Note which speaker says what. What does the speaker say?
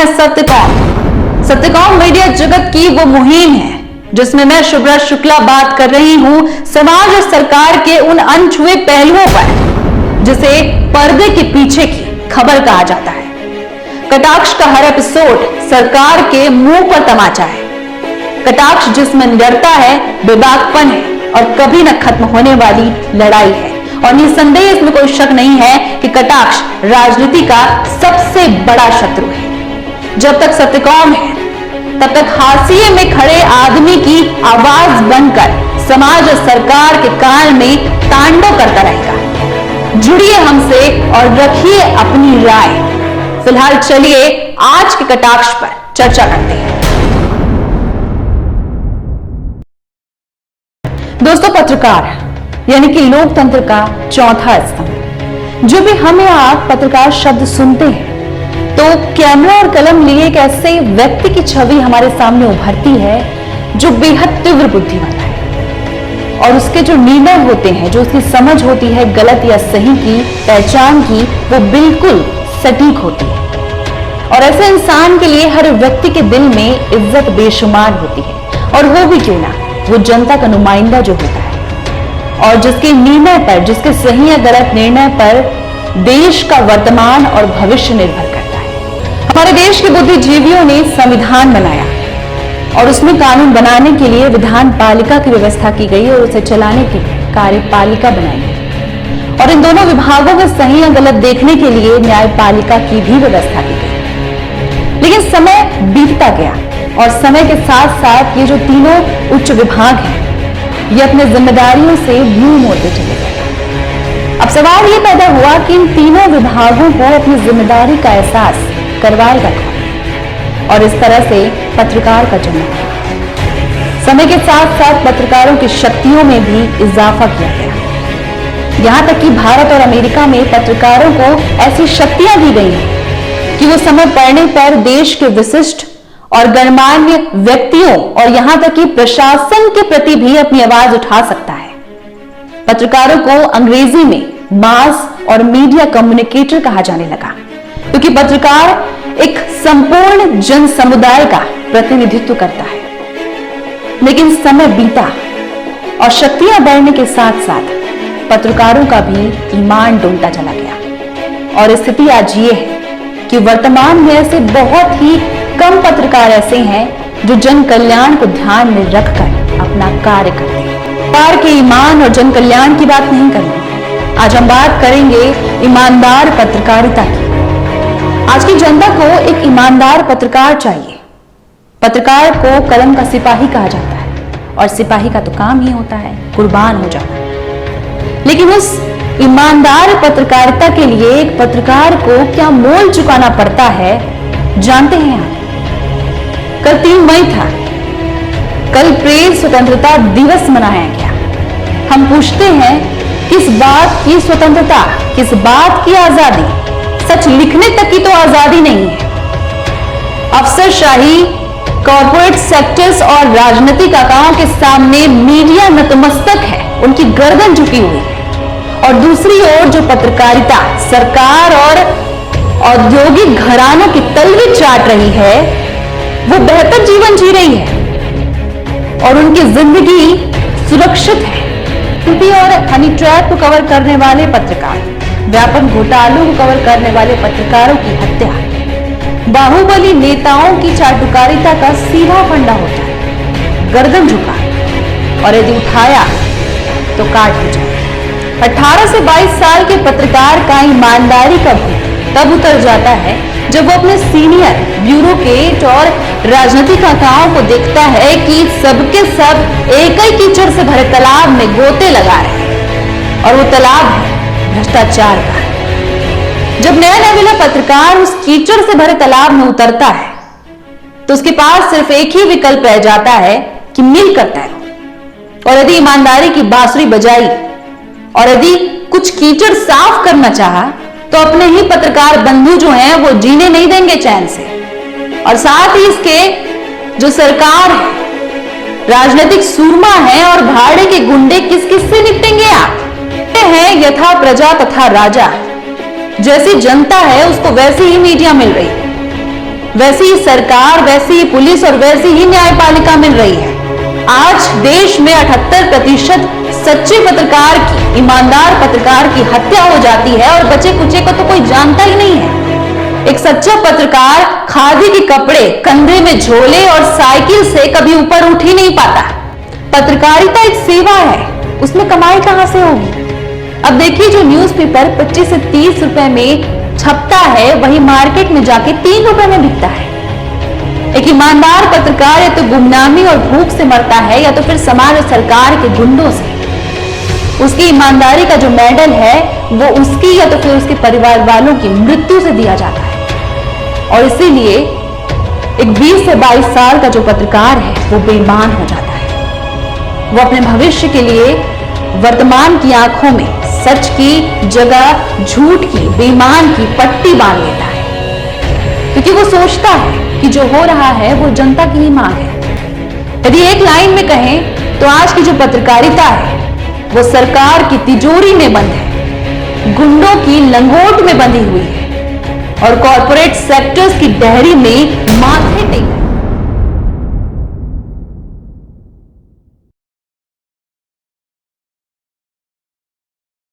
Speaker 1: है सत्यकॉम। सत्यकॉम मीडिया जगत की वो मुहिम है जिसमें मैं शुभ्रा शुक्ला बात कर रही हूं समाज और सरकार के उन अनछुए पहलुओं पर जिसे पर्दे के पीछे की खबर कहा जाता है। कटाक्ष का हर एपिसोड सरकार के मुंह पर तमाचा है। कटाक्ष जिसमें निडरता है, बेबाकपन है और कभी न खत्म होने वाली लड़ाई है। और निसंदेह इसमें कोई शक नहीं है कि कटाक्ष राजनीति का सबसे बड़ा शत्रु है। जब तक सत्यकॉम है तब तक हाशिए में खड़े आदमी की आवाज बनकर समाज और सरकार के कान में तांडव करता रहेगा। जुड़िए हमसे और रखिए अपनी राय। फिलहाल चलिए आज के कटाक्ष पर चर्चा करते हैं। दोस्तों, पत्रकार यानी कि लोकतंत्र का चौथा स्तंभ। जो भी हम या आप पत्रकार शब्द सुनते हैं तो कैमरा और कलम लिए एक ऐसे व्यक्ति की छवि हमारे सामने उभरती है जो बेहद तीव्र बुद्धि वाला है और उसके जो निर्णय होते हैं, जो उसकी समझ होती है गलत या सही की पहचान की, वो बिल्कुल सटीक होती है। और ऐसे इंसान के लिए हर व्यक्ति के दिल में इज्जत बेशुमार होती है। और वो भी क्यों ना, वो जनता का नुमाइंदा जो होता है और जिसके निर्णय पर, जिसके सही या गलत निर्णय पर देश का वर्तमान और भविष्य निर्भर करता है। हमारे देश के बुद्धिजीवियों ने संविधान बनाया और उसमें कानून बनाने के लिए विधान पालिका की व्यवस्था की गई और उसे चलाने की कार्यपालिका बनाई गई। और इन दोनों विभागों में सही या गलत देखने के लिए न्यायपालिका की भी व्यवस्था की गई। लेकिन समय बीतता गया और समय के साथ साथ ये जो तीनों उच्च विभाग हैं, ये अपने जिम्मेदारियों से मुंह मोड़ते चले गए। अब सवाल ये पैदा हुआ कि इन तीनों विभागों को अपनी जिम्मेदारी का एहसास करवाएगा कौन? और इस तरह से पत्रकार का जन्म हुआ। समय के साथ साथ पत्रकारों की शक्तियों में भी इजाफा किया गया। यहां तक कि भारत और अमेरिका में पत्रकारों को ऐसी शक्तियां दी गई हैं कि वो समय पड़ने पर देश के विशिष्ट और गणमान्य व्यक्तियों और यहां तक कि प्रशासन के प्रति भी अपनी आवाज उठा सकता है। पत्रकारों को अंग्रेजी में मास और मीडिया कम्युनिकेटर कहा जाने लगा क्योंकि पत्रकार एक संपूर्ण जन समुदाय का प्रतिनिधित्व करता है। लेकिन समय बीता और शक्तियां बढ़ने के साथ साथ पत्रकारों का भी ईमान डूबता चला गया। और स्थिति आज ये है कि वर्तमान में ऐसे बहुत ही कम पत्रकार ऐसे हैं जो जन कल्याण को ध्यान में रखकर अपना कार्य करते हैं। सरकार के ईमान और जन कल्याण की बात नहीं करेंगे, आज हम बात करेंगे ईमानदार पत्रकारिता की। आज की जनता को एक ईमानदार पत्रकार चाहिए। पत्रकार को कलम का सिपाही कहा जाता है और सिपाही का तो काम ही होता है कुर्बान हो जाना। लेकिन उस ईमानदार पत्रकारिता के लिए एक पत्रकार को क्या मोल चुकाना पड़ता है, जानते हैं आप? कल 3 मई था, कल प्रेस स्वतंत्रता दिवस मनाया गया। हम पूछते हैं किस बात की स्वतंत्रता, किस बात की आजादी? सच लिखने तक की तो आजादी नहीं है। अफसरशाही, कॉर्पोरेट सेक्टर्स और राजनीतिक आकाओं के सामने मीडिया नतमस्तक है, उनकी गर्दन झुकी हुई है। और दूसरी ओर जो पत्रकारिता सरकार और औद्योगिक घरानों की तलवी चाट रही है, वो बेहतर जीवन जी रही है और उनकी जिंदगी सुरक्षित है। एमपी और हनी ट्रैप को कवर करने वाले पत्रकार, व्यापक घोटालों को कवर करने वाले पत्रकारों की हत्या बाहुबली नेताओं की चाटुकारिता का सीधा फंडा होता है। गर्दन झुका और यदि उठाया तो काट हो जाए। 18 से 22 साल के पत्रकार का ईमानदारी का भूत तब उतर जाता है जब वो अपने सीनियर ब्यूरोक्रेट और राजनीतिक नेताओं को देखता है कि सबके सब एक ही कीचड़ से भरे तालाब में गोते लगा रहे हैं और वो तालाब है भ्रष्टाचार का। जब नया नवेला पत्रकार उस कीचड़ से भरे तालाब में उतरता है तो उसके पास सिर्फ एक ही विकल्प रह जाता है कि मिल कर तैरो। और यदि ईमानदारी की बांसुरी बजाई और यदि कुछ कीचड़ साफ करना चाहा तो अपने ही पत्रकार बंधु जो हैं वो जीने नहीं देंगे चैन से। और साथ ही इसके जो सरकार है, राजनीतिक सूरमा है और भाड़े के गुंडे किस किस से निपटेंगे आप? हैं यथा प्रजा तथा राजा। जैसी जनता है उसको वैसी ही मीडिया मिल रही है। वैसी ही सरकार, वैसी ही पुलिस और वैसी ही न्यायपालिका मिल रही है। आज देश में 78% सच्चे पत्रकार की, ईमानदार पत्रकार की हत्या हो जाती है और बचे कुचे को तो कोई जानता ही नहीं है। एक सच्चा पत्रकार खादी के कपड़े, कंधे में झोले और साइकिल से कभी ऊपर उठ ही नहीं पाता। पत्रकारिता एक सेवा है, उसमें कमाई कहां से होगी? अब देखिए, जो न्यूज़पेपर 25 से 30 रुपए में छपता है, वही मार्केट में जाके 3 रुपए में बिकता है। एक ईमानदार पत्रकार या तो गुमनामी और भूख से मरता है या तो फिर समाज और सरकार के गुंडों से। उसकी ईमानदारी का जो मेडल है वो उसकी या तो फिर उसके परिवार वालों की मृत्यु से दिया जाता है। और इसीलिए एक 20 से 22 साल का जो पत्रकार है वो बेईमान हो जाता है। वो अपने भविष्य के लिए वर्तमान की आंखों में सच की जगह झूठ की, बेईमान की पट्टी बांध लेता है, क्योंकि वो सोचता है कि जो हो रहा है वो जनता की ही मांग है। यदि एक लाइन में कहें तो आज की जो पत्रकारिता है वो सरकार की तिजोरी में बंद है, गुंडों की लंगोट में बंधी हुई है और कॉरपोरेट सेक्टर्स की डेहरी में माथे टेक